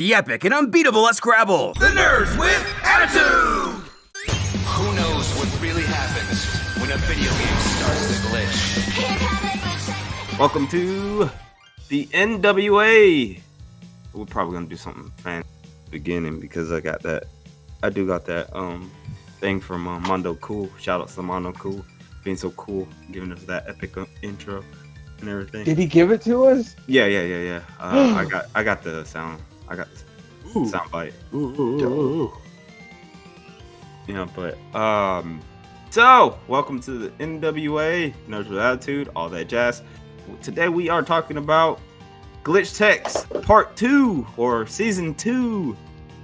The epic and unbeatable at Scrabble. The nerds with attitude! Who knows what really happens when a video game starts to glitch? Welcome to the N.W.A. We're probably gonna do something fancy at the beginning because I got that thing from Mondo Cool. Shout out to Mondo Cool, being so cool, giving us that epic intro and everything. Did he give it to us? Yeah. I got the sound. I got the sound bite. Ooh. Yeah, but so welcome to the N.W.A. Nerds with Attitude, all that jazz. Today we are talking about GlitchTechs Part 2 or Season 2.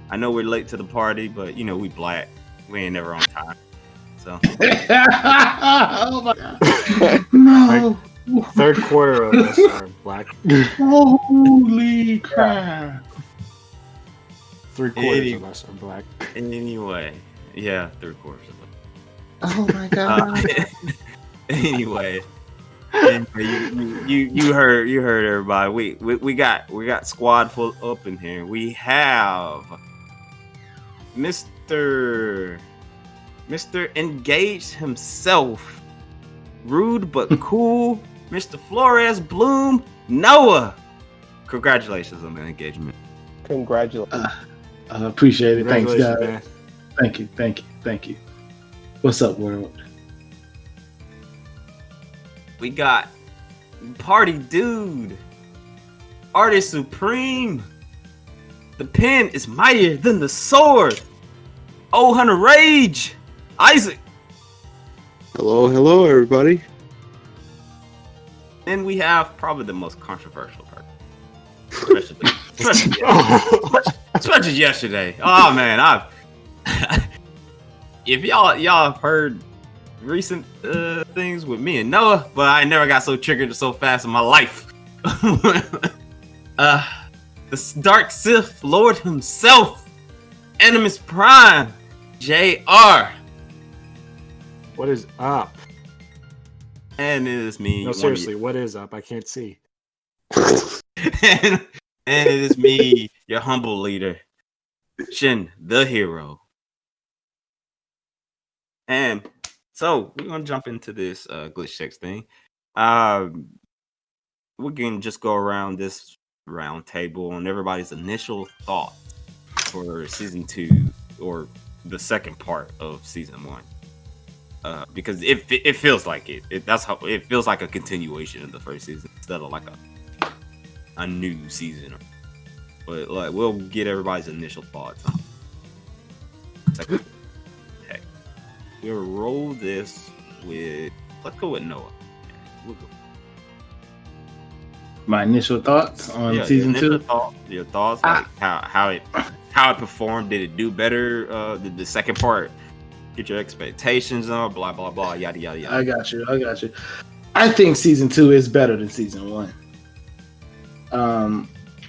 I know we're late to the party, but you know we black. We ain't never on time. So Oh my god. No. Third quarter of us are black. Holy crap. 3/4 of us are black. anyway, yeah, 3/4 of us. Oh my god. Anyway, you heard everybody. We got squad full up in here. We have Mr. Engaged himself, rude but cool, Mr. Flores Bloom N.W.A. Congratulations on the engagement. Congratulations. Appreciate it. Thanks, guys. Man. Thank you. What's up, world? We got Party Dude, Artist Supreme. The pen is mightier than the sword. OldHunterRage Isaac. Hello, everybody. Then we have probably the most controversial part, especially yesterday. Oh man, if y'all have heard recent things with me and Noah, but I never got so triggered so fast in my life. The Dark Sith Lord himself, AnimusPrime, JR. What is up? And it is me. No, seriously, what is up? I can't see. and it is me, your humble leader, Shin, the hero. And so we're gonna jump into this GlitchTechs thing. We can just go around this round table on everybody's initial thoughts for season 2 or the second part of season 1. Because it feels like it. That's how it feels, like a continuation of the first season instead of like a new season. But like we'll get everybody's initial thoughts on second. Heck, we'll roll this with. Let's go with Noah. We'll go. My initial thoughts on season 2. Your thoughts, like how it performed. Did it do better? Did the second part get your expectations on? Blah blah blah. Yada yada yada. I got you. I think season 2 is better than season 1.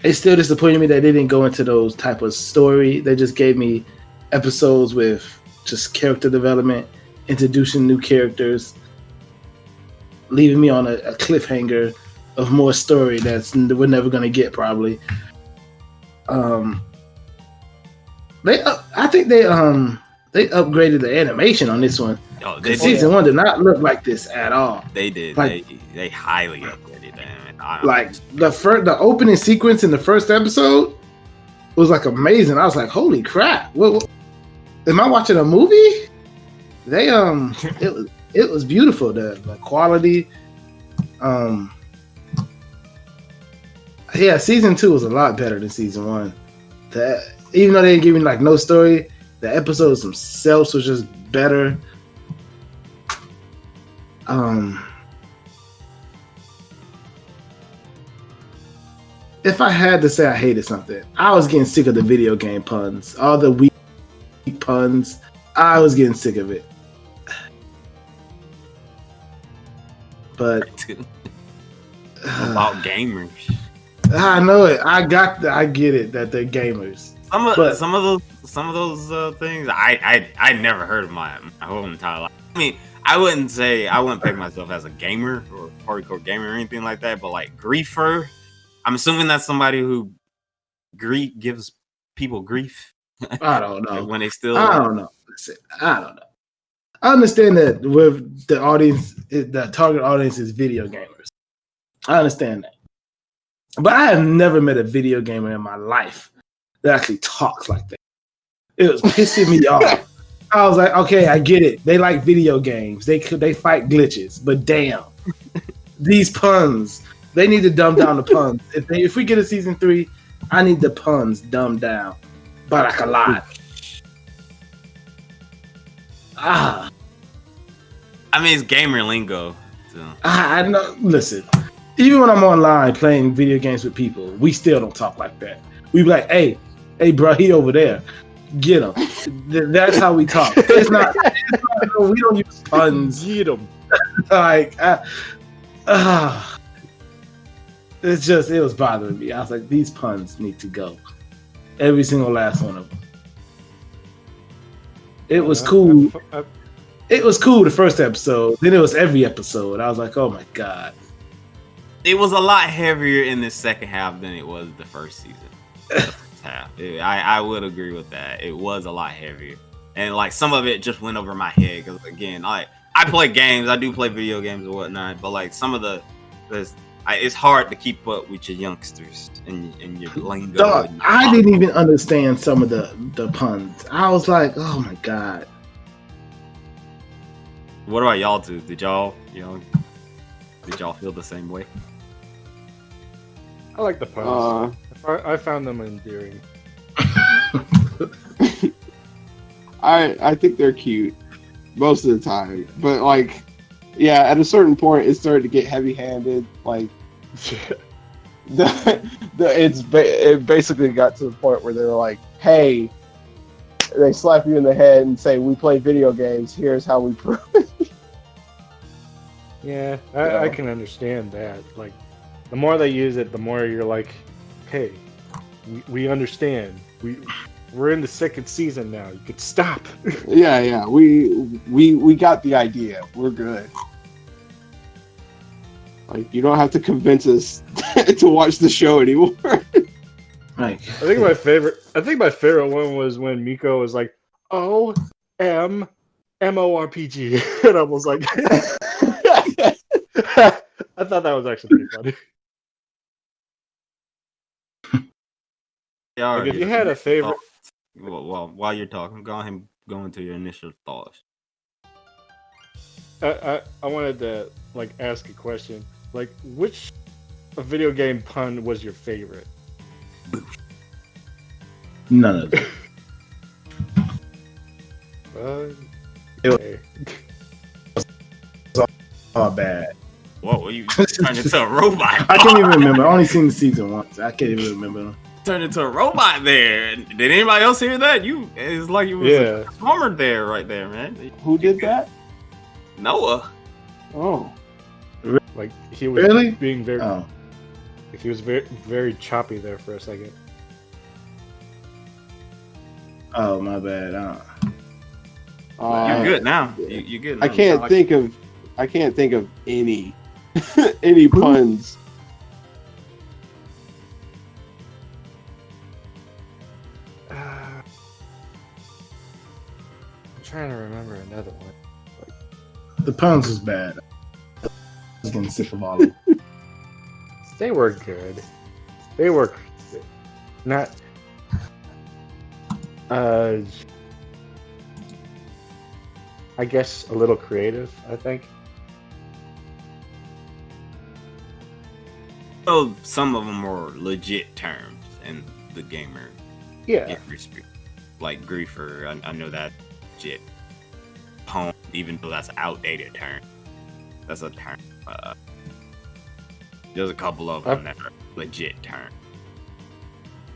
It still disappointed me that they didn't go into those type of story. They just gave me episodes with just character development, introducing new characters, leaving me on a cliffhanger of more story we're never gonna get probably. I think they upgraded the animation on this one. Oh, Season 1 did not look like this at all. They did. Like, they highly upgraded that. Like the opening sequence in the first episode was like amazing. I was like, holy crap! What am I watching a movie? They it was beautiful. The quality. Yeah, season 2 was a lot better than season 1. Even though they didn't give me like no story, the episodes themselves was just better. If I had to say I hated something, I was getting sick of the video game puns. All the weak puns. I was getting sick of it. But about gamers. I know it. I get it that they're gamers. Some of those things I never heard of my whole entire life. I mean, I wouldn't peg myself as a gamer or hardcore gamer or anything like that, but like griefer, I'm assuming that's somebody who gives people grief I don't know. when they still. I don't know. Listen, I don't know. I understand that with the audience, the target audience is video gamers. I understand that. But I have never met a video gamer in my life that actually talks like that. It was pissing me off. I was like, okay, I get it. They like video games. They fight glitches. But damn, these puns. They need to dumb down the puns. If we get a season 3, I need the puns dumbed down by like a lot. I mean, it's gamer lingo. So. I know. Listen, even when I'm online playing video games with people, we still don't talk like that. We be like, hey, bro, he over there. Get him. That's how we talk. It's not we don't use puns. Get him. Like, it's just, it was bothering me. I was like, these puns need to go. Every single last one of them. It was cool. It was cool the first episode. Then it was every episode. I was like, oh my God. It was a lot heavier in the second half than it was the first season. The first half. I would agree with that. It was a lot heavier. And like some of it just went over my head. Because again, I play games. I do play video games and whatnot. But like some of it's hard to keep up with your youngsters and your lingo. Dog, I didn't even understand some of the puns. I was like, oh my God. What about y'all two? Did y'all feel the same way? I like the puns. I found them endearing. I think they're cute most of the time, but like, yeah, at a certain point, it started to get heavy-handed. Like, it basically got to the point where they were like, "Hey," they slap you in the head and say, "We play video games. Here's how we prove it." Yeah, I can understand that. Like, the more they use it, the more you're like, "Hey, we understand. We're in the second season now. You could stop." Yeah. We got the idea. We're good. Like, you don't have to convince us to watch the show anymore. Like, I think my favorite one was when Miko was like, MMORPG, and I was like, I thought that was actually pretty funny. Like, if you had a favorite, well, while you're talking, go ahead and go into your initial thoughts. I wanted to like ask a question. Like, which video game pun was your favorite? none of them. Okay. All bad. Whoa, you turned into a robot. I can't even remember. I only seen the season once. I can't even remember them. Turned into a robot there. Did anybody else hear that? It's like you was a transformer there, right there, man. Who did that? Noah. Oh, Like, he was Really? being very, Oh, like, he was very, very choppy there for a second. oh, my bad. You're good now. You're good now. I can't think of any any puns. I'm trying to remember another one. The puns was bad. I was getting sick of all of them. They were good. They were not. I guess a little creative. I think. So some of them were legit terms in the gamer. Yeah. Like griefer. I know that legit. Pwn, even though that's an outdated term. That's a term. There's a couple of them that are legit terms.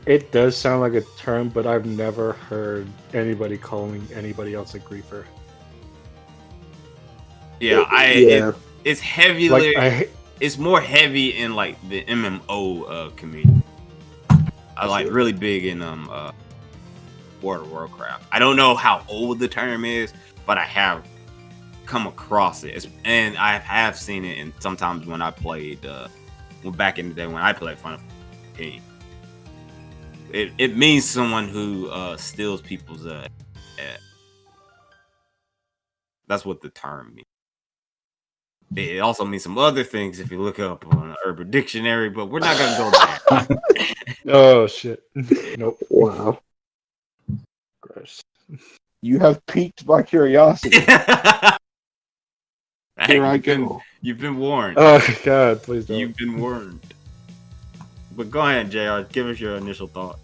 It does sound like a term, but I've never heard anybody calling anybody else a griefer. Yeah, it's heavy. Like, it's more heavy in like the MMO community. I like really big in World of Warcraft. I don't know how old the term is, but I have come across it, and I have seen it. And sometimes when I played, back in the day when I played Final Fantasy, it means someone who steals people's that's what the term means. It also means some other things if you look up on Urban Dictionary, but we're not gonna go there. Oh shit! Nope. Wow. Gross. You have piqued my curiosity. Hey, Here I go. You've been warned. Oh god, please don't. You've been warned. But go ahead, JR. Give us your initial thoughts.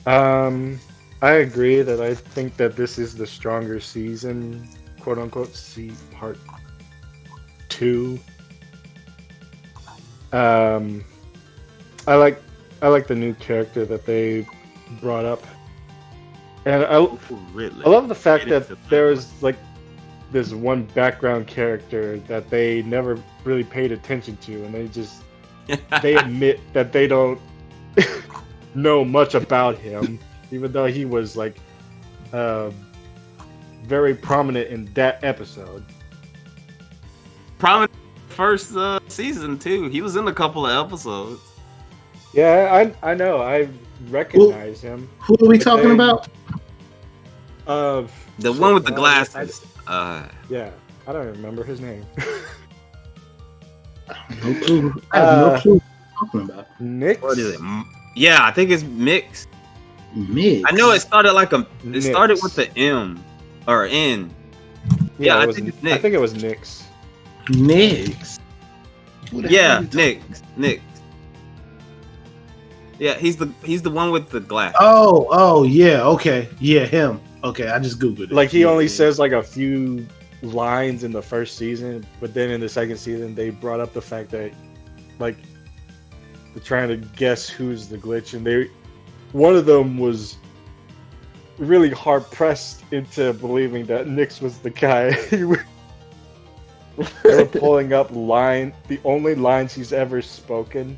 I agree that I think that this is the stronger season, quote unquote. See part 2. I like the new character that they brought up, and I love the fact that there was like this one background character that they never really paid attention to, and they admit that they don't know much about him, even though he was like very prominent in that episode. Prominent first season too. He was in a couple of episodes. Yeah, I know. I recognize him. Who are we talking about? The one with the glasses. Yeah, I don't remember his name. No clue. I have no clue what you're talking about. Nick? What is it? Yeah, I think it's Mix. Mix. I know it started it Nyx. started with the M or N. Yeah, I think it's Nick. I think it was Nick's. Nix. Yeah, Nick. Yeah, he's the one with the glass. Oh, yeah, okay. Yeah, him. Okay, I just Googled it. Like he Yeah, only yeah. says like a few lines in the first season, but then in the second season they brought up the fact that like they're trying to guess who's the glitch, and one of them was really hard pressed into believing that Nyx was the guy. They were pulling up the only lines he's ever spoken,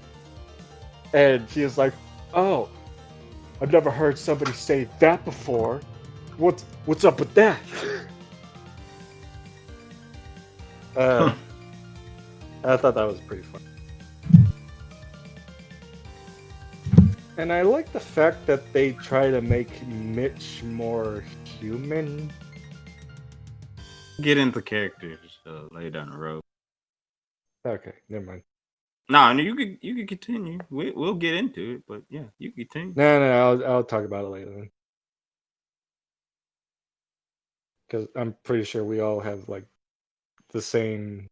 and she was like, "Oh, I've never heard somebody say that before. What's up with that?" I thought that was pretty fun. And I like the fact that they try to make Mitch more human. Get into characters later down the road. Okay, never mind. No, you could continue. We'll get into it, but yeah, you can continue. No, I'll talk about it later then. Because I'm pretty sure we all have like the same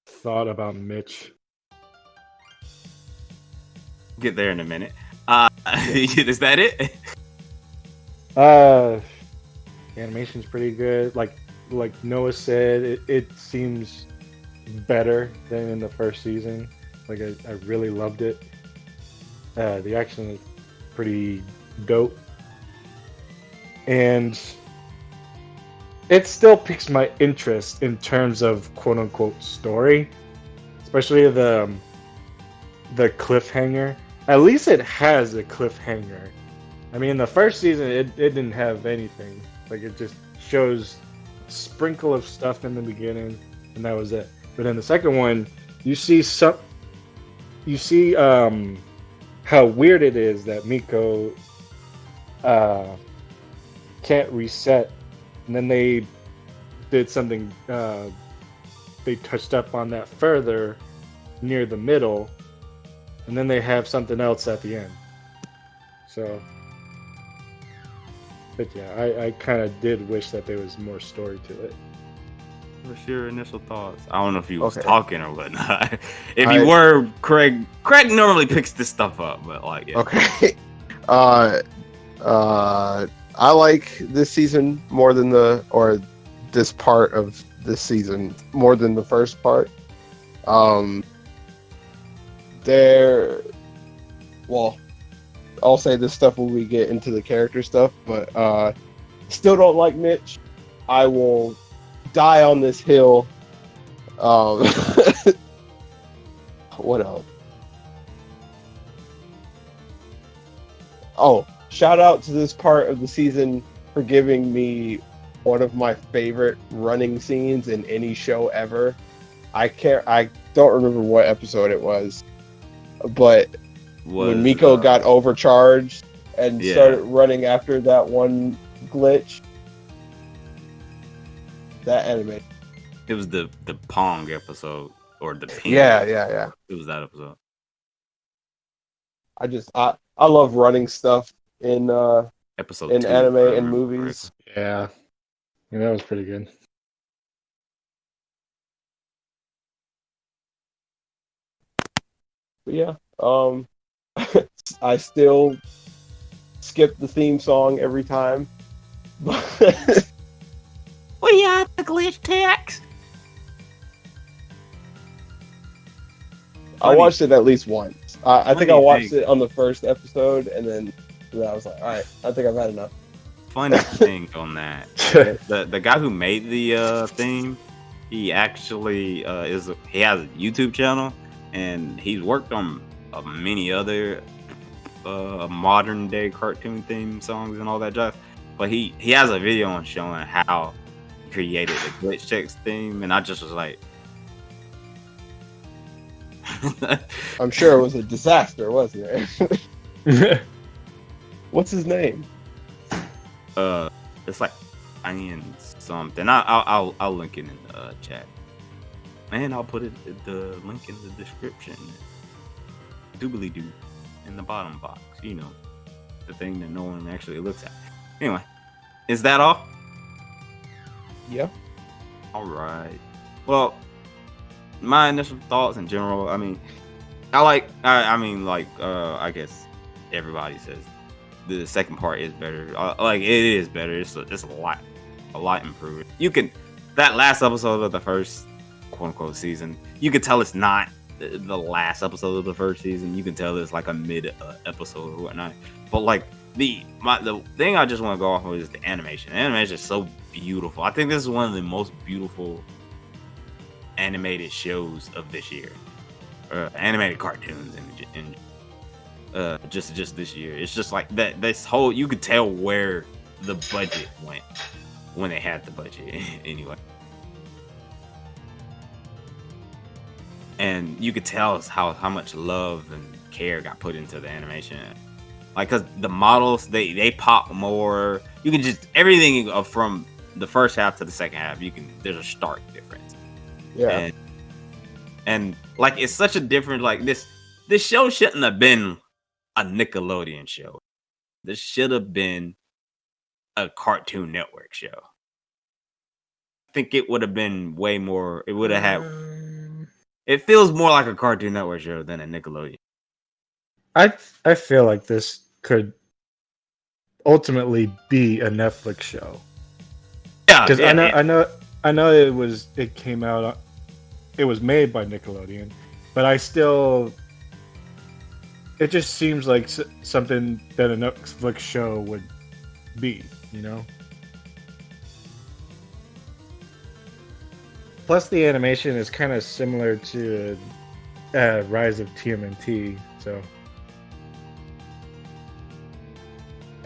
thought about Mitch. Get there in a minute. Is that it? Animation's pretty good. Like Noah said, it seems better than in the first season. Like I really loved it. The action is pretty dope, and it still piques my interest in terms of quote unquote story, especially the cliffhanger. At least it has a cliffhanger. I mean, in the first season, it didn't have anything. Like, it just shows a sprinkle of stuff in the beginning, and that was it. But in the second one, you see how weird it is that Miko can't reset, and then they did something. They touched up on that further near the middle, and then they have something else at the end. So, but yeah, I kind of did wish that there was more story to it. What's your initial thoughts? I don't know if you was Okay. talking or whatnot. If you were, Craig normally picks this stuff up, but like, yeah. Okay. I like this season more than this part of this season more than the first part. I'll say this stuff when we get into the character stuff, but still don't like Mitch. I will die on this hill. What else? Oh, shout out to this part of the season for giving me one of my favorite running scenes in any show ever. I don't remember what episode it was, but when Miko got overcharged and started running after that one glitch. That anime. It was the Pong episode or the ping. Yeah. It was that episode. I love running stuff in episode in 2, anime and movies. Yeah, that was pretty good. But yeah, I still skip the theme song every time. We are the glitch techs. I watched it at least once. I think I watched it on the first episode, and then I was like, all right, I think I've had enough. Funny thing on that, the guy who made the theme, he actually he has a YouTube channel, and he's worked on many other modern day cartoon theme songs and all that jazz. But he has a video on showing how he created the Glitch Techs theme, and I just was like, I'm sure it was a disaster, wasn't it? What's his name? It's like Ian something. I'll link it in the chat, and I'll put the link in the description. Doobly doo in the bottom box. You know, the thing that no one actually looks at. Anyway, is that all? Yeah. All right. Well, my initial thoughts in general. I mean, I guess everybody says the second part is better. Like, it is better. It's a lot improved. You can, that last episode of the first quote unquote season, you can tell it's not the last episode of the first season. You can tell it's like a mid episode or whatnot. But like the thing I just want to go off of is the animation. The animation is so beautiful. I think this is one of the most beautiful animated shows of this year, animated cartoons in just this year. It's just like that. This whole, you could tell where the budget went when they had the budget anyway, and you could tell how much love and care got put into the animation. Like, cause the models they pop more. You can just, everything from the first half to the second half, there's a stark difference. Yeah. And like, it's such a different, like, this show shouldn't have been a Nickelodeon show. This should have been a Cartoon Network show. I think it would have been way more, it would have had, it feels more like a Cartoon Network show than a Nickelodeon. I feel like this could ultimately be a Netflix show. Yeah, because I know it came out, it was made by Nickelodeon, but it just seems like something that a Netflix show would be, you know? Plus, the animation is kind of similar to Rise of TMNT, so.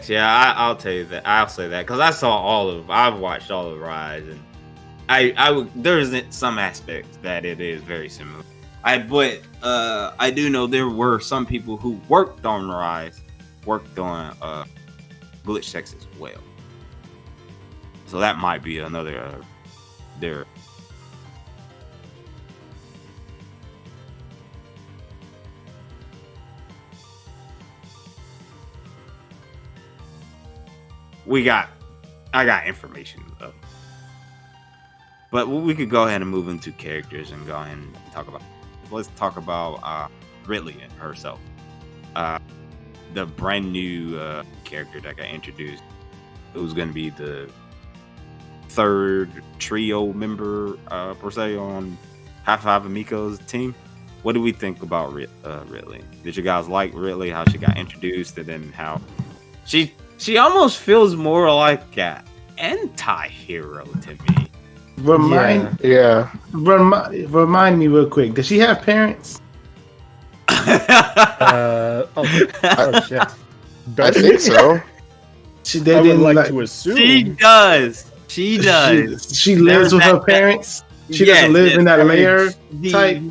Yeah, I'll tell you that. I'll say that because I've watched all of Rise, and there's some aspects that it is very similar. But I do know there were some people who worked on Rise, worked on Glitch Techs as well. So that might be another there. I got information though. But we could go ahead and move into characters and go ahead and talk about. Let's talk about Ridley herself. The brand new character that got introduced. It was going to be the third trio member per se on Half Five Amiko's team. What do we think about Ridley? Did you guys like Ridley? How she got introduced, and then how she almost feels more like an anti-hero to me. Remind me real quick. Does she have parents? Shit. I think so. I would like to assume she does. She does. She lives with her parents. She doesn't live in that layer type.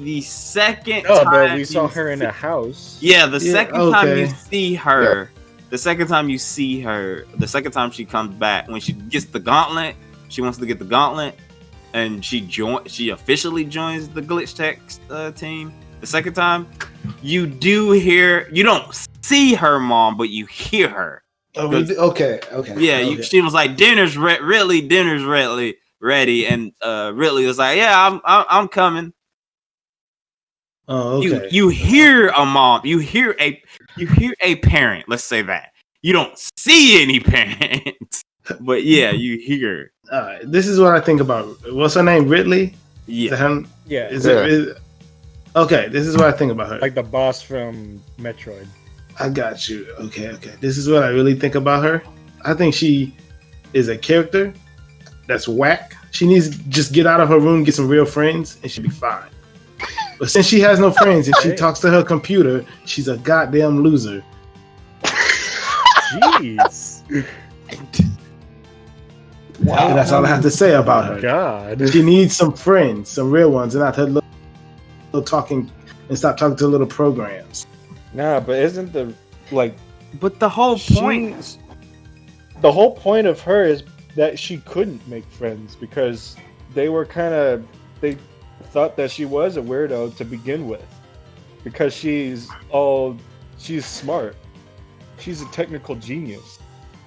the second No, time but we saw her in a house. Yeah, the second time you okay. see her, the second time you see her, the second time she comes back, when she gets the gauntlet, she wants to get the gauntlet, and she officially joins the Glitch Techs team. The second time, you don't see her mom, but you hear her. Okay. Yeah, she was like, dinner's ready, and Ridley was like, yeah, I'm coming. Oh, okay. You hear a mom, you hear a parent. Let's say that you don't see any parents, but yeah, you hear. This is what I think about. What's her name? Ridley. Yeah. Okay, this is what I think about her. Like the boss from Metroid. I got you. Okay. This is what I really think about her. I think she is a character that's whack. She needs to just get out of her room, get some real friends, and she'll be fine. But since she has no friends and she talks to her computer, she's a goddamn loser. Jeez. Wow. And that's all I have to say about her. God. She needs some friends, some real ones, and not her little talking and stop talking to little programs. Nah, but isn't But the whole point. The whole point of her is that she couldn't make friends because they thought that she was a weirdo to begin with because she's smart. She's a technical genius.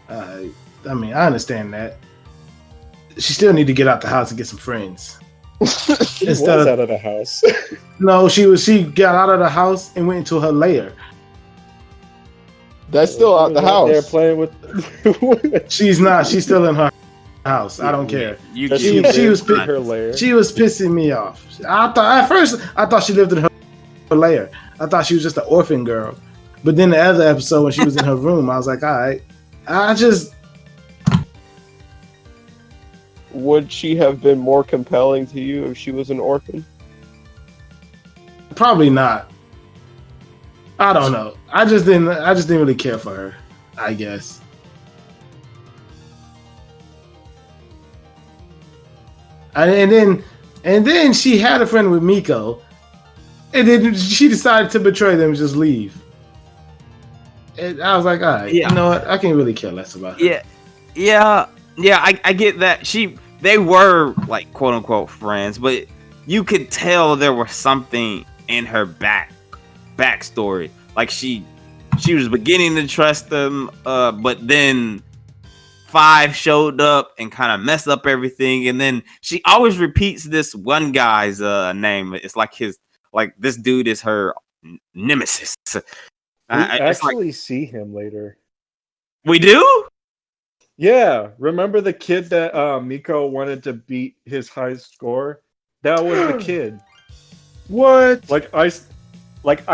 I mean, I understand that. She still need to get out the house and get some friends. She was out of the house. No, she got out of the house and went into her lair. That's still out the house. They're playing with. She's not. She's still in her house. I don't care. She was her lair. She was pissing me off. At first I thought she lived in her lair. I thought she was just an orphan girl. But then the other episode when she was in her room, I was like, all right. Would she have been more compelling to you if she was an orphan? Probably not. I don't know. I just didn't really care for her, I guess. And then she had a friend with Miko, and then she decided to betray them and just leave. And I was like, all right, you know what? I can really care less about her. Yeah. I get that. They were like quote unquote friends, but you could tell there was something in her backstory. Like she was beginning to trust them, but then 5 showed up and kind of messed up everything. And then she always repeats this one guy's name. It's like this dude is her nemesis. We actually see him later. We do? Yeah. Remember the kid that Miko wanted to beat his high score? That was the kid. What? I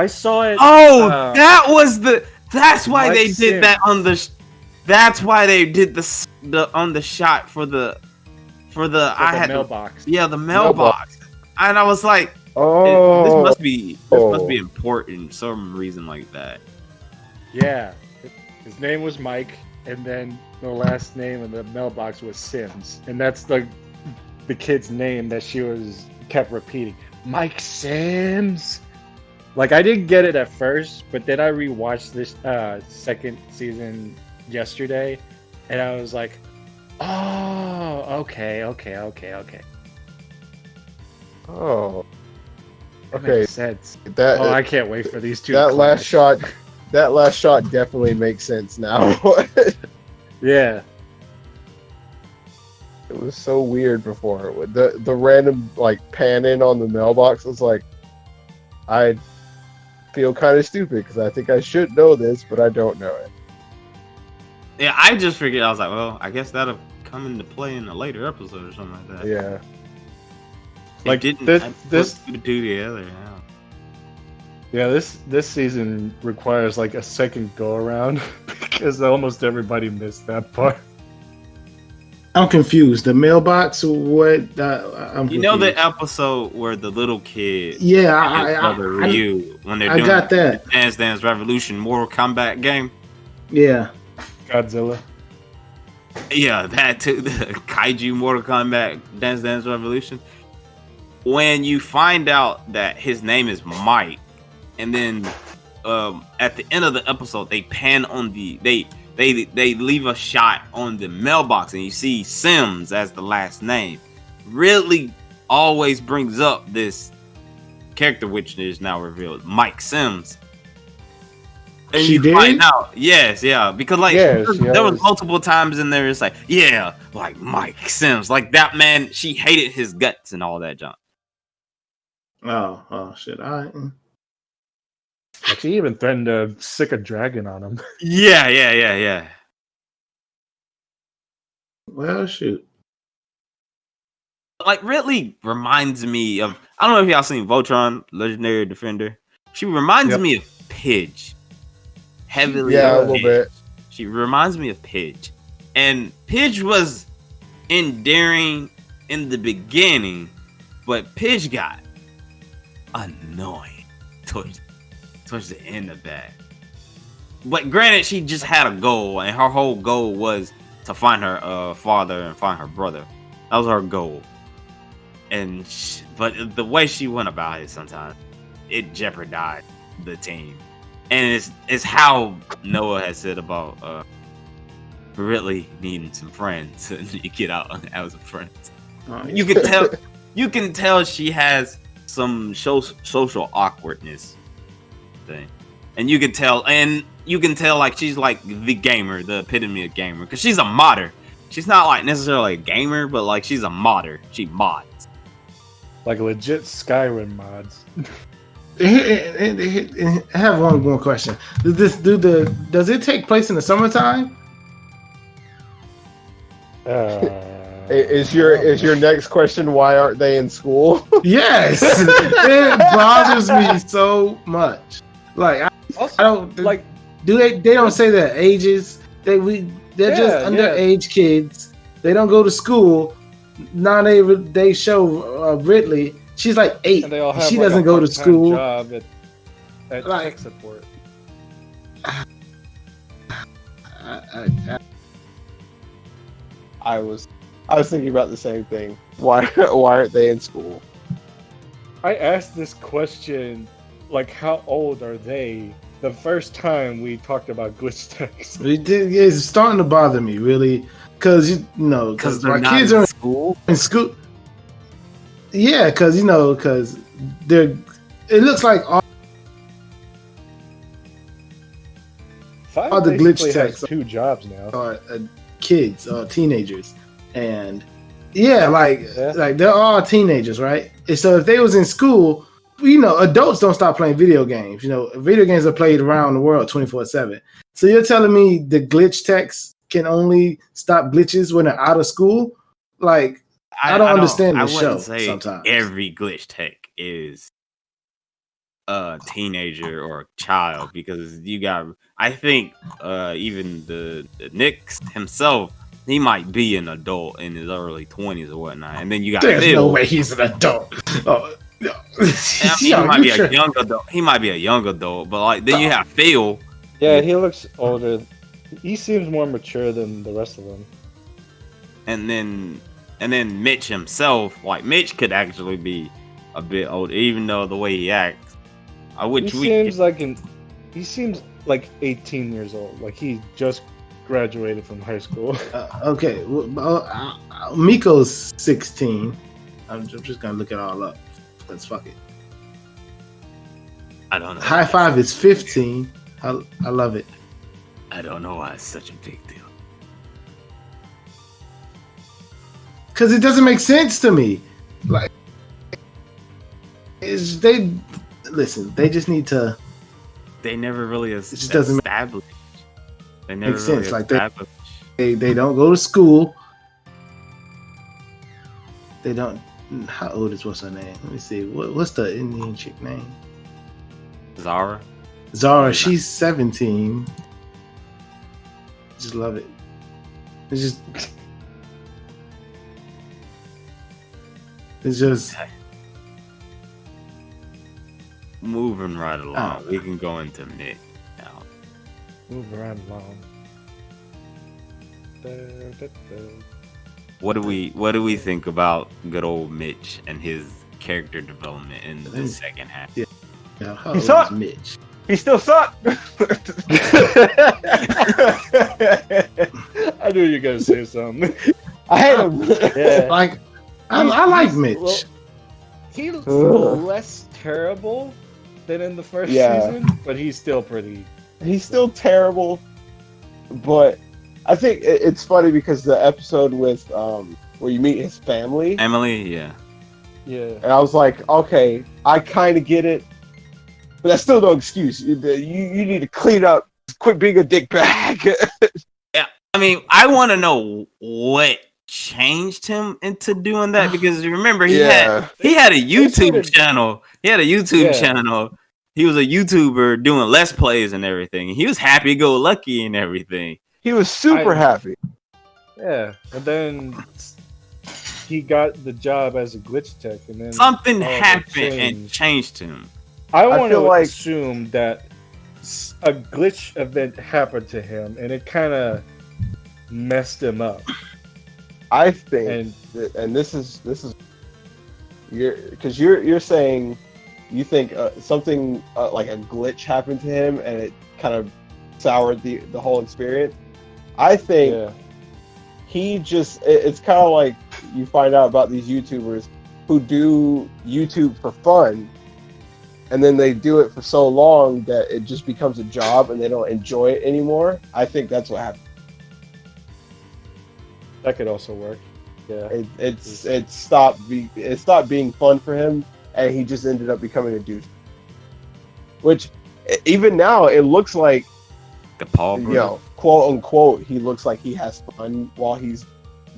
saw it. Oh, that's why Mike they did Sim. that on the. That's why they did the on the shot for the mailbox. Yeah, the mailbox. And I was like, oh, this must be important, some reason like that. Yeah, his name was Mike, and then the last name in the mailbox was Sims, and that's the kid's name that she kept repeating. Mike Sims. Like, I didn't get it at first, but then I rewatched this second season yesterday, and I was like, oh, okay. Oh, That okay. makes sense. I can't wait for these two. That last shot definitely makes sense now. Yeah. It was so weird before. The random pan in on the mailbox was like, I feel kind of stupid because I think I should know this, but I don't know it. Yeah, I just figured, I was like, well, I guess that'll come into play in a later episode or something like that. Yeah. Like, didn't this put the two together. Yeah, this season requires like a second go around because almost everybody missed that part. I'm confused. The mailbox, what? I'm You know the episode where the little kid, yeah, Ryu, when they're doing that Dance Dance Revolution Mortal Kombat game. Yeah, Godzilla. Yeah, that too. The Kaiju Mortal Kombat Dance Dance Revolution. when you find out that his name is Mike, and then at the end of the episode they pan on they leave a shot on the mailbox and you see Sims as the last name. Really always brings up this character which is now revealed, Mike Sims. And She you did? find out, yes, yeah, because like Yeah, there was multiple times in there. It's like, yeah, like Mike Sims, like that man. She hated his guts and all that junk. Oh shit! All right. Like, she even threatened to sick a dragon on him. Yeah. Well, shoot. Like really reminds me of, I don't know if y'all seen Voltron, Legendary Defender. She reminds me of Pidge. Heavily, Yeah, a little bit. She reminds me of Pidge, and Pidge was endearing in the beginning, but Pidge got annoying towards the end of that. But granted, she just had a goal, and her whole goal was to find her father and find her brother. That was her goal. And but the way she went about it, sometimes it jeopardized the team. And it's how Noah has said about Ridley needing some friends to get out as a friend. You can tell she has some social awkwardness thing, and you can tell like she's like the gamer, the epitome of gamer, because she's a modder. She's not like necessarily a gamer, but like she's a modder. She mods like legit Skyrim mods. I have one more question. Does it take place in the summertime? Is your next question why aren't they in school? Yes, it bothers me so much. Like I don't like. Do they don't say their ages? They're just underage kids. They don't go to school. Now they show Ridley. She's like 8. And they all have she like doesn't go to school. Job at like, tech support. I was thinking about the same thing. Why aren't they in school? I asked this question, like, how old are they? The first time we talked about glitch techs. It's starting to bother me, really, because because my kids are in school. Yeah, because they're. It looks like all the glitch techs 2 jobs now. Are kids or teenagers, and like they're all teenagers, right? And so if they was in school, adults don't stop playing video games. Video games are played around the world 24/7. So you're telling me the glitch techs can only stop glitches when they're out of school? Like, I don't understand the show sometimes. Every glitch tech is a teenager or a child, because you got, I think even the Nix himself, he might be an adult in his early 20s or whatnot, and then you got there's Phil. no way he's an adult. Oh, no. He might be a young adult. He might be a young adult, but like then you have Phil. Yeah, he looks older. He seems more mature than the rest of them. And then Mitch himself, like Mitch could actually be a bit older, even though the way he acts. He seems like 18 years old. Like he just graduated from high school. Okay, Miko's 16. I'm just gonna look it all up. Let's fuck it. I don't know. High Five is 15. I love it. I don't know why it's such a big deal. Because it doesn't make sense to me. Like, they just need to. They never really just doesn't establish. They never make really sense. Like establish. they don't go to school. They don't. How old is what's her name? Let me see. What's the Indian chick name? Zara. She's 17. Just love it. It's just moving right along. We can go into Nick now. Move right along. What do we think about good old Mitch and his character development in the second half. Yeah, how He old sucked. is Mitch? He still sucked. I knew you were gonna say something. I hate him. Yeah. Like, I like Mitch. Well, he's less terrible than in the first season, but he's still pretty. He's still terrible, but I think it's funny because the episode with where you meet his family, Emily, yeah. and I was like, okay, I kind of get it, but that's still no excuse. You need to clean up, quit being a dick bag. Yeah, I mean, I want to know what changed him into doing that, because remember he had a YouTube channel. He had a YouTube channel. He was a YouTuber doing Let's Plays and everything. He was happy-go-lucky and everything. He was super happy. Yeah, and then he got the job as a glitch tech, and then something happened and changed him. I want to assume that a glitch event happened to him, and it kind of messed him up. I think, and this is you're saying you think something like a glitch happened to him, and it kind of soured the whole experience. I think he just it's kind of like you find out about these YouTubers who do YouTube for fun, and then they do it for so long that it just becomes a job and they don't enjoy it anymore. I think that's what happened. That could also work. Yeah, it stopped being fun for him, and he just ended up becoming a douche. Which, even now, it looks like the Paul, quote unquote, he looks like he has fun while he's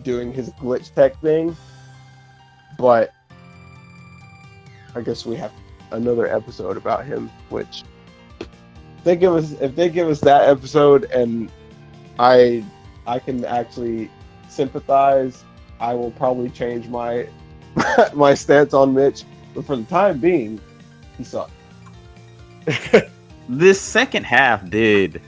doing his glitch tech thing. But I guess we have another episode about him. Which, if they give us that episode, and I can actually sympathize, I will probably change my my stance on Mitch. But for the time being, he sucked. This second half did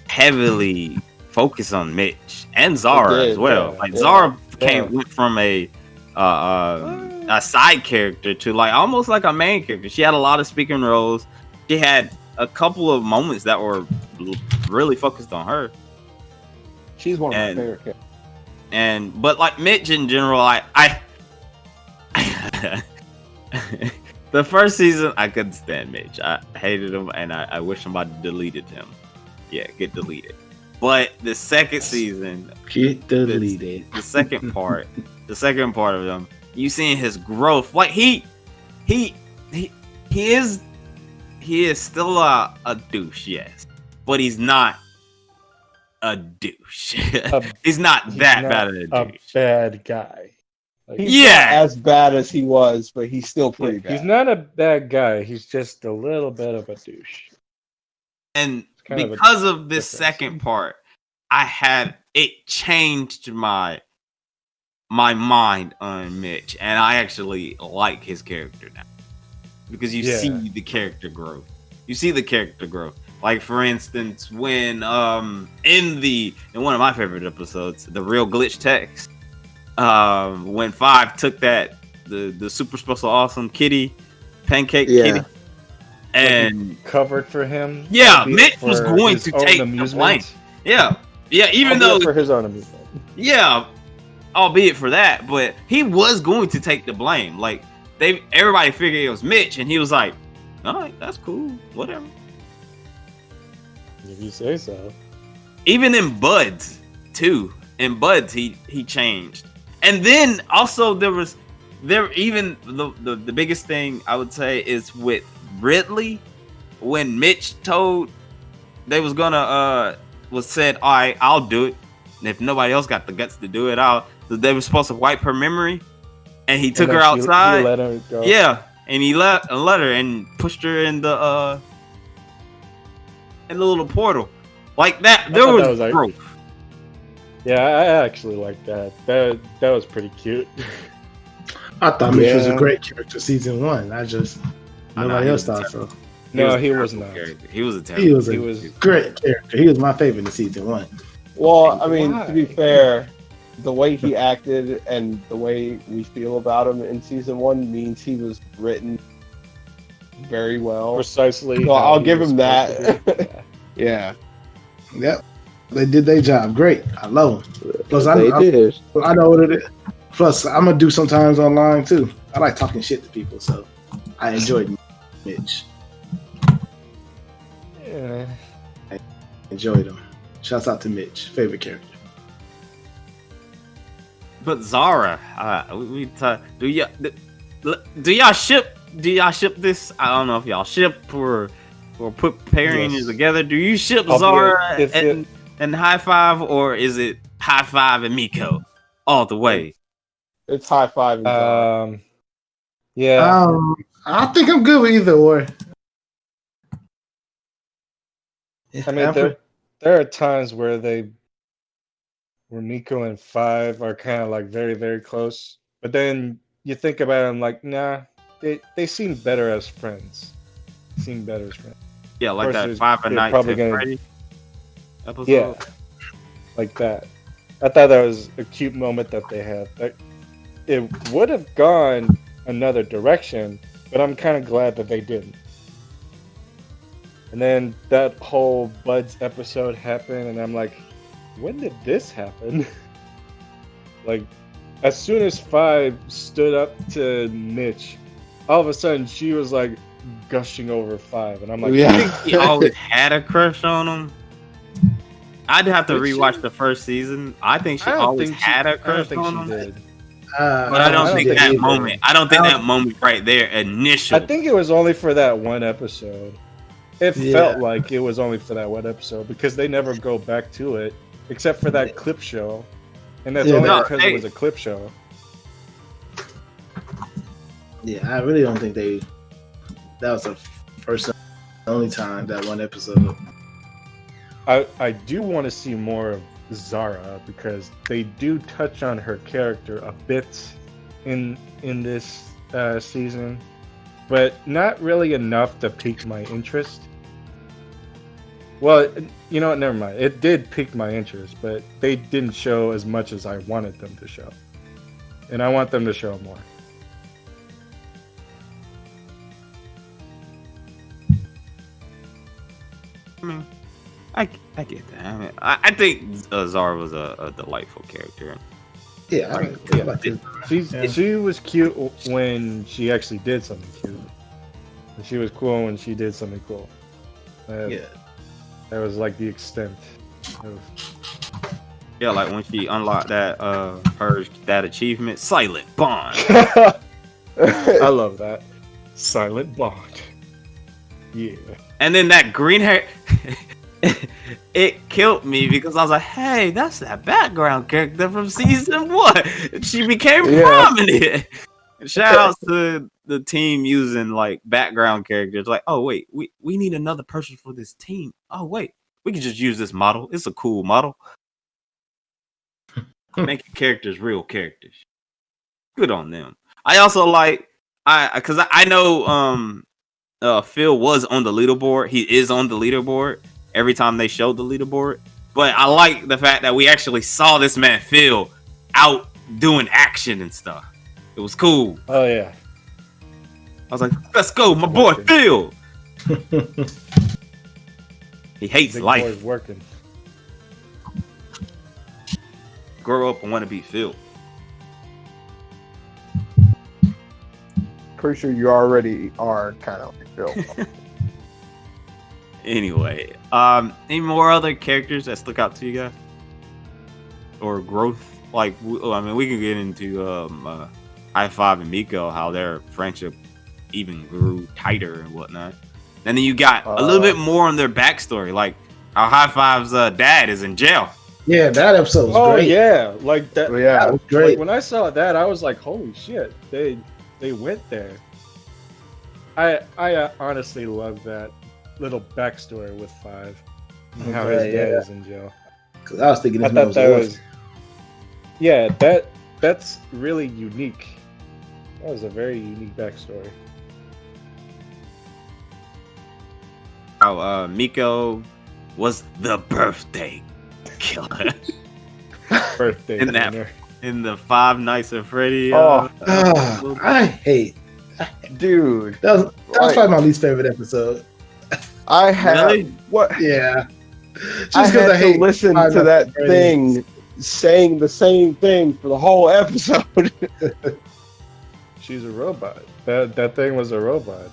heavily focus on Mitch and Zara as well. Zara went from a side character to like almost like a main character. She had a lot of speaking roles. She had a couple of moments that were really focused on her. She's one of my favorite characters. But like Mitch in general, I the first season I couldn't stand Mitch. I hated him, and I wish somebody deleted him. Yeah, get deleted. But the second season, get deleted. The second part of him, you seeing his growth. Like he is still a douche, yes, but he's not a douche. He's not bad of a douche. A bad guy. Like, he's not as bad as he was, but he's still pretty bad. He's not a bad guy. He's just a little bit of a douche. And because of this second part, it changed my mind on Mitch, and I actually like his character now because you see the character growth. You see the character growth. Like for instance, when in one of my favorite episodes, the Real Glitch Techs. When 5 took the super special awesome kitty, pancake kitty, and covered for him. Yeah, Mitch was going to take the blame. Yeah, even though for his own amusement. Yeah, albeit for that, but he was going to take the blame. Like everybody figured it was Mitch, and he was like, "All right, that's cool, whatever." If you say so. Even in Buds too. In Buds, he changed. And then also the biggest thing I would say is with Ridley, when Mitch told they was gonna said, all right, I'll do it. And if nobody else got the guts to do it, they were supposed to wipe her memory, and he took her outside. He let her go. Yeah, and he let her and pushed her in the little portal like that. There was growth. Yeah, I actually like that. That was pretty cute. I thought Mitch was a great character season 1. Nobody else thought so. No, he was not. He was a terrible. He was a great character. He was my favorite in season 1. Well, I mean, to be fair, the way he acted and the way we feel about him in season 1 means he was written very well. Precisely. So I'll give him that. Yeah. Yep. They did their job. Great. I love them. Plus, They did. I know what it is. Plus, I'm going to do sometimes online, too. I like talking shit to people, so I enjoyed Mitch. Yeah. I enjoyed him. Shouts out to Mitch. Favorite character. But Zara, do y'all ship? Do y'all ship this? I don't know if y'all ship or put pairings together. Do you ship Zara and High Five, or is it High Five and Miko all the way? It's High Five and Zara. Yeah. I think I'm good with either or. I mean, there are times where Miko and Five are kind of like very, very close. But then you think about them like, nah, they seem better as friends. Yeah, like that Versus 5 a Night probably to gonna- Freddy episode. Yeah, like that. I thought that was a cute moment that they had. Like, it would have gone another direction, but I'm kind of glad that they didn't. And then that whole Buds episode happened, and I'm like, when did this happen? Like, as soon as Five stood up to Mitch, all of a sudden she was like gushing over Five, and I'm like, I think he always had a crush on him. I'd have to rewatch the first season. I think she always had a crush on him. Did. But I don't think that moment. I don't think that moment right there initial. I think it was only for that one episode. It felt like it was only for that one episode because they never go back to it except for that clip show, and that's only because it was a clip show. Yeah, I really don't think that was the first and only time, that one episode. I do want to see more of Zara because they do touch on her character a bit in this season, but not really enough to pique my interest. Well, you know what? Never mind. It did pique my interest, but they didn't show as much as I wanted them to show, and I want them to show more. I mean, I get that. I mean, I think Zara was a delightful character. Yeah, She was cute when she actually did something cute. And she was cool when she did something cool. That was like the extent of... Yeah, like when she unlocked that achievement, Silent Bond. I love that. Silent Bond. Yeah. And then that green hair, it killed me because I was like, hey, that's that background character from season 1. She became prominent. Shout out to the team using like background characters. Like, oh wait, we need another person for this team. Oh wait, we can just use this model. It's a cool model. Making characters real characters. Good on them. I also like because I know Phil was on the leaderboard. He is on the leaderboard every time they showed the leaderboard. But I like the fact that we actually saw this man Phil out doing action and stuff. It was cool. Oh yeah. I was like, let's go, my boy Phil. He hates Big life. boy's working. Grow up and want to be Phil. Pretty sure you already are kind of like Phil. Anyway, any more other characters that stuck out to you guys? Or growth? Like, I mean, we can get into High Five and Miko, how their friendship even grew tighter and whatnot. And then you got a little bit more on their backstory, like how High Five's dad is in jail. Yeah, that episode was great. Oh yeah, like that. Yeah, that was great. Like, when I saw that, I was like, holy shit, they went there. I honestly love that little backstory with Five and how his dad is in jail. Because I was thinking I thought that was that's really unique. That was a very unique backstory. How Miko was the birthday killer. birthday dinner. In the Five Nights at Freddy. I hate. Dude, That was probably my least favorite episode. I have Really? what? Yeah. I had to listen to that thing saying the same thing for the whole episode. She's a robot. That thing was a robot.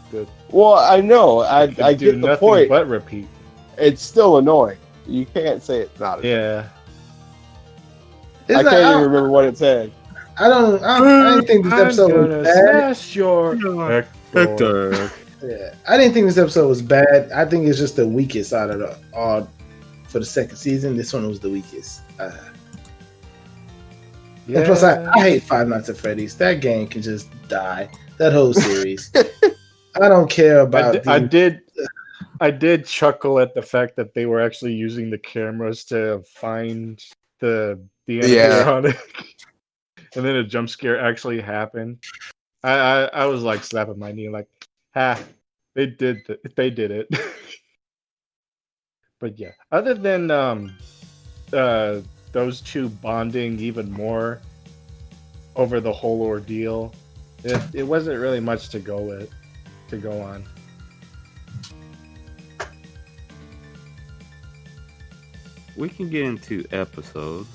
Well, I know. I get the point. But repeat. It's still annoying. You can't say it's not annoying. Yeah. I can't even remember what it said. I didn't think this episode was bad. Hector. Yeah, I didn't think this episode was bad. I think it's just the weakest out of the all for the second season. This one was the weakest. And plus, I hate Five Nights at Freddy's. That game can just die. That whole series. I don't care about. I did chuckle at the fact that they were actually using the cameras to find the animatronic, and then a jump scare actually happened. I was like slapping my knee, like, ha, they did it. But yeah, other than those two bonding even more over the whole ordeal, it wasn't really much to go on. We can get into episodes,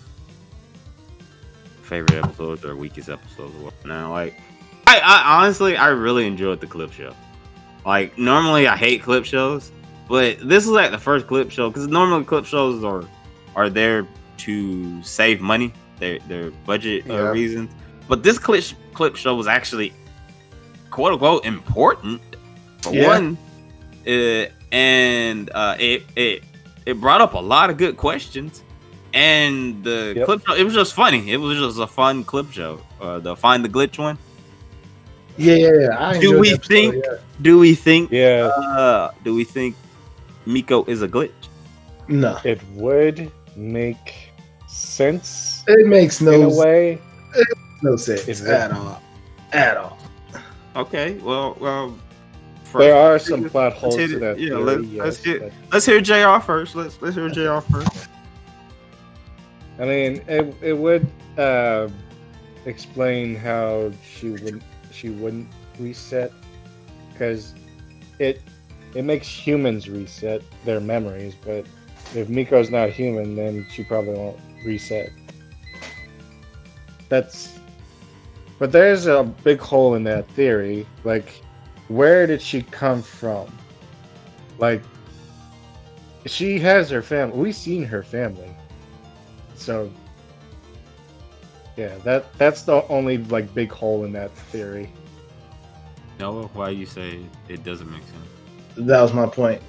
favorite episodes or weakest episodes. Now, like, I honestly, I really enjoyed the clip show. Like, normally I hate clip shows, but this is like the first clip show, because normally clip shows are there to save money, their budget reasons. But this clip show was actually quote unquote important for one, and it brought up a lot of good questions, and the clip show, it was just funny. It was just a fun clip show. The Find the Glitch one. Yeah. Do we think Miko is a glitch? No. It would make sense. It makes no in a way. It makes no sense at all. Okay, well. There are some plot holes to that. Yeah, let's hear JR first. Let's hear JR first. I mean, it would explain how she wouldn't reset, because it makes humans reset their memories, but if Miko's not human, then she probably won't reset. But there's a big hole in that theory. Like, where did she come from? Like, she has her family. We've seen her family. So, yeah, that's the only, like, big hole in that theory. Noah, why you say it doesn't make sense? That was my point.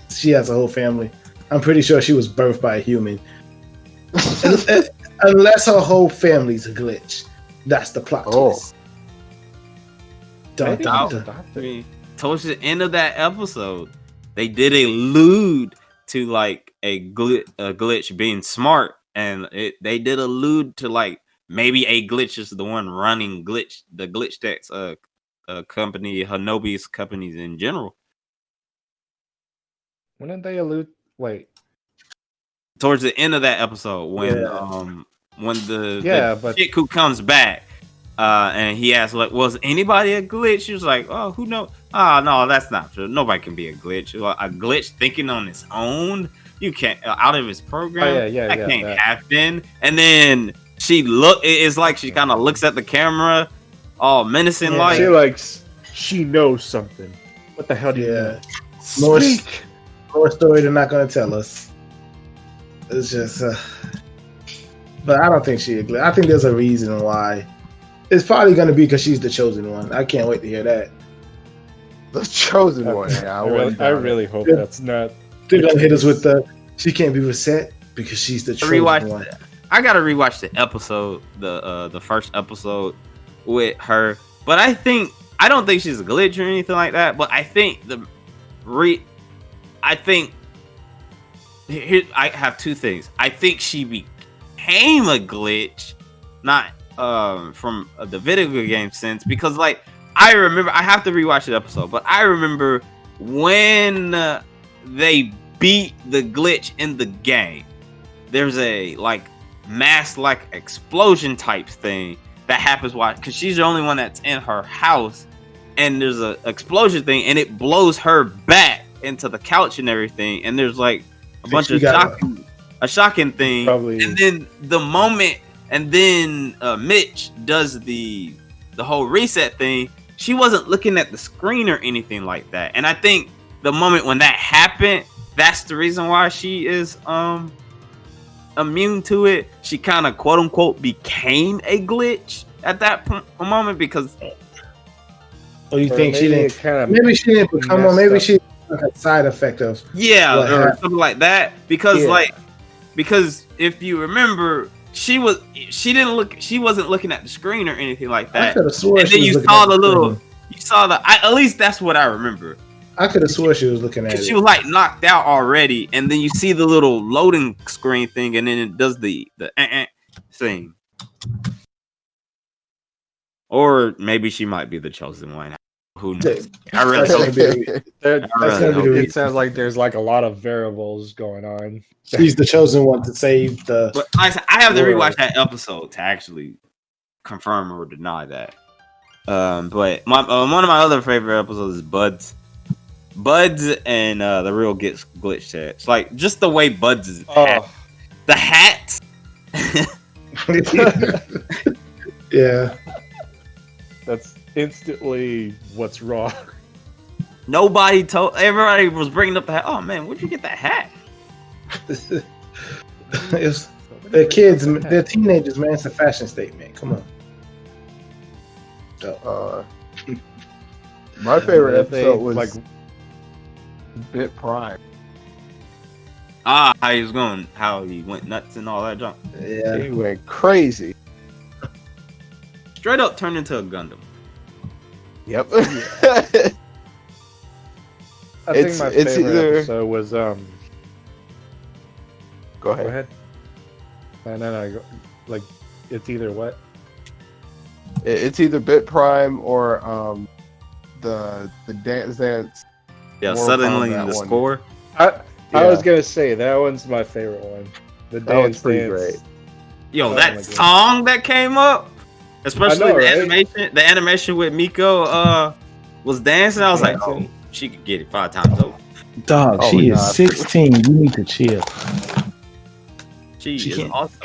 She has a whole family. I'm pretty sure she was birthed by a human. Unless her whole family's a glitch. That's the plot twist. Towards the end of that episode, they did allude to like a glitch being smart, and they did allude to like maybe a glitch is the one running the GlitchTechs company, Hanobi's companies in general. When did they allude? Wait. Towards the end of that episode, when the chick who comes back, and he asked, like, was anybody a glitch? She was like, oh, who knows? Oh, no, that's not true. Nobody can be a glitch. A glitch thinking on its own, you can't, out of his program. That can't happen. And then it's like she kind of looks at the camera, all menacing like. She knows something. What the hell do you know? More story they're not going to tell us. It's just, but I don't think she a glitch. I think there's a reason why. It's probably going to be because she's the chosen one. I can't wait to hear that. The chosen one. Yeah, I really hope that's not. They're going to hit us with she can't be reset because she's the chosen one. I got to rewatch the episode, the first episode with her. But I don't think she's a glitch or anything like that. But I think I have two things. I think she became a glitch, not from the video game sense, because like I remember, I have to rewatch the episode, but I remember when they beat the glitch in the game, there's a like mass like explosion type thing that happens while, because she's the only one that's in her house, and there's a explosion thing, and it blows her back into the couch and everything, and there's like a bunch of shocking thing. Probably. And then the moment, and then Mitch does the whole reset thing. She wasn't looking at the screen or anything like that, and I think the moment when that happened, that's the reason why she is immune to it. She kind of quote unquote became a glitch at that moment because. Oh, you think she didn't? Maybe she didn't become one. Maybe she like a side effect of or something like that. Because because if you remember, she wasn't looking at the screen or anything like that. And then you saw at least that's what I remember. I could have swore she was looking at it. She was like knocked out already, and then you see the little loading screen thing, and then it does the thing. Or maybe she might be the chosen one. Who knows? I really hope. It sounds like there's like a lot of variables going on. She's the chosen one to save the. But I have to rewatch that episode to actually confirm or deny that. But one of my other favorite episodes is Buds and the real glitch test. Like just the way Buds is the hats. Yeah. That's instantly what's wrong. Everybody was bringing up the hat. Oh man, where'd you get that hat? They're kids, they're teenagers, man. It's a fashion statement. Come on. My favorite episode was like Bit Prime. How he went nuts and all that junk. Yeah, he went crazy. Straight up turned into a Gundam. Yep. I think my favorite episode was Go ahead. No. Like it's either what? It's either Bit Prime or the dance. Yeah, suddenly the score. I was gonna say that one's my favorite one. That one's pretty great. Yo, that song that came up. Especially the animation with Miko was dancing. I was like, oh, she could get it 5 times over. Dog, she is 16. You need to chill. She is also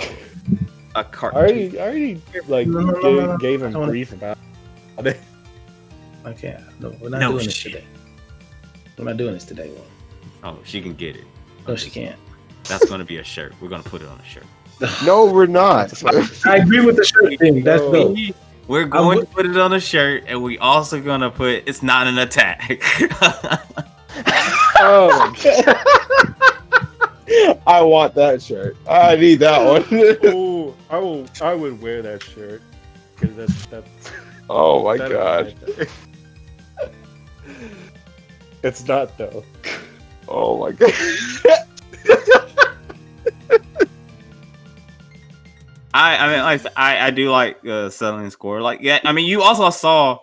a cartoon. I already gave him grief about it. I can't. No, we're not doing this today. We're not doing this today, Walt. Oh, she can get it. No, she can't. That's going to be a shirt. We're going to put it on a shirt. No, we're not. I agree with the shirt thing. That's dope. We're going to put it on a shirt, and we also going to put it's not an attack. Oh, I want that shirt. I need that one. Oh, I would wear that shirt because that's. Oh my god. It's not though. Oh my god. I do like settling score. Like, yeah, I mean, you also saw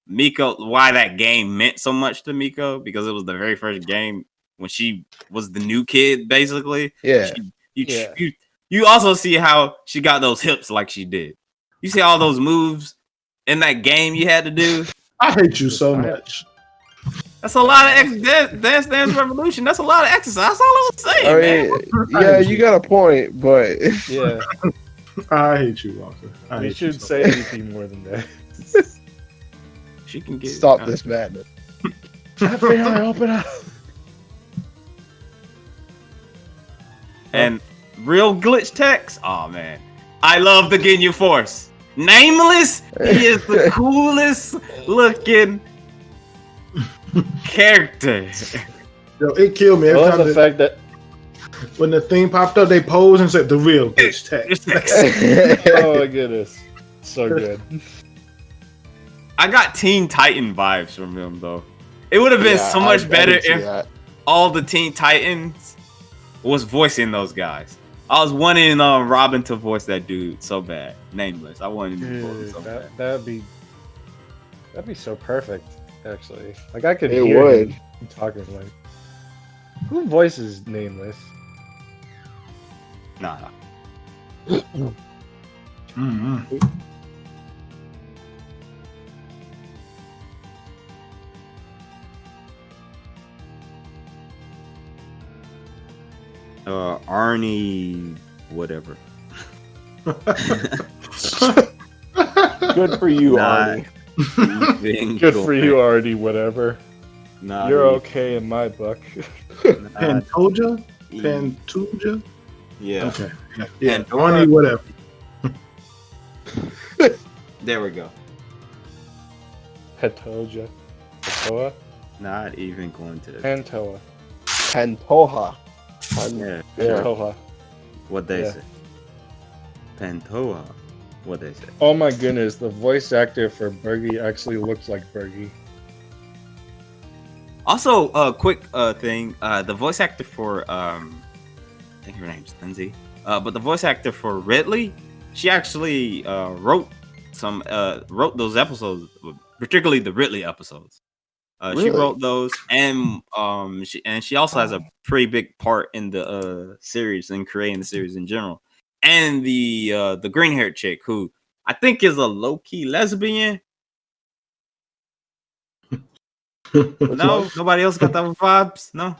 Miko, why that game meant so much to Miko, because it was the very first game when she was the new kid, basically. Yeah. You also see how she got those hips like she did. You see all those moves in that game you had to do. I hate you so much. That's a lot of Dance Revolution. That's a lot of exercise. That's all I was saying. Yeah, you got a point, but yeah, I hate you, Walker. You should say anything more than that. She can get stop this madness. Open up. And real glitch text. Oh man, I love the Ginyu Force. Nameless. He is the coolest looking character. Yo, it killed me. I love the fact that when the thing popped up, they posed and said the real glitch text. Oh my goodness, so good. I got Teen Titan vibes from him though. It would have been so much better if all the Teen Titans was voicing those guys. I was wanting Robin to voice that dude so bad. Nameless. I wanted him to voice so bad. That'd be so perfect, actually. Like I could hear him talking like, who voices Nameless? Nah. Mm-hmm. Arnie, whatever. Good for you, Not Arnie. even Good for going. you, Artie. Whatever. Not You're even- okay in my book. not Pantoja? even- Pantoja? Yeah. Okay. Yeah. Pandora. Arnie, whatever. There we go. Petoja. Petoa? Not even going to the. Pantoa. Pantoja. Yeah. Yeah. Petoja. What they Yeah. say. Pantoja. What they say. Oh my goodness, the voice actor for Bergie actually looks like Bergie. Also, quick thing. The voice actor for I think her name's Lindsay. But the voice actor for Ridley, she actually wrote those episodes, particularly the Ridley episodes. She Really? wrote those, and she also has a pretty big part in the series and creating the series in general. And the green haired chick who I think is a low key lesbian. No, nobody else got those vibes. No,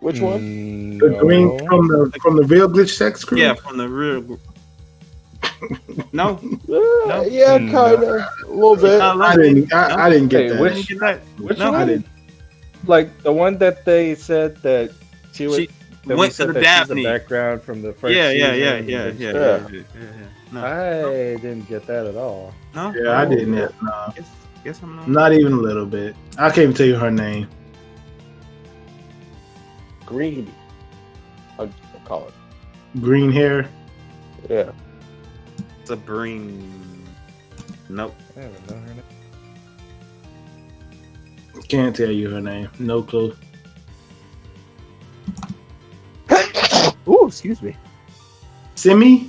Which one? The green from the real glitch text crew? yeah, from the real. No, Yeah, kind of. A little bit. I didn't get that. Which No, one? I didn't. Like the one that they said that she was. She that we went to said the that she's Daphne. the background from the first. Yeah. season. No, I didn't get that at all. no. Yeah, I didn't. No. Guess I'm not. Not even a little bit. I can't even tell you her name. Green. I'll call it. Green hair. Yeah. Sabrina. Nope. I don't know her name. Can't tell you her name. No clue. Ooh, excuse me. Simi?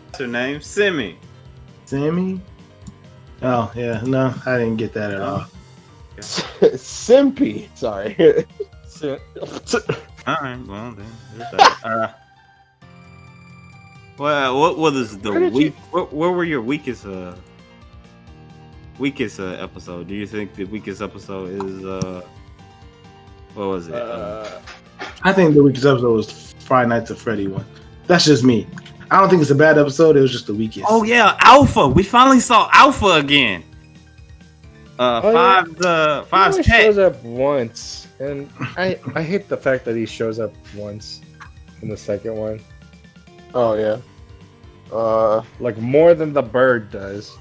What's her name? Simi. Sammy? Oh, yeah. No, I didn't get that at all. Simpy. Sorry. All right. Well, then. There's that. Well, what was the week? What were your weakest episode? Do you think the weakest episode is what was it? I think the weakest episode was Friday Nights at Freddy one. That's just me. I don't think it's a bad episode. It was just the weakest. Oh yeah, Alpha. We finally saw Alpha again. Five's He pet. shows up once, and I hate the fact that he shows up once in the second one, Oh yeah. like more than the bird does.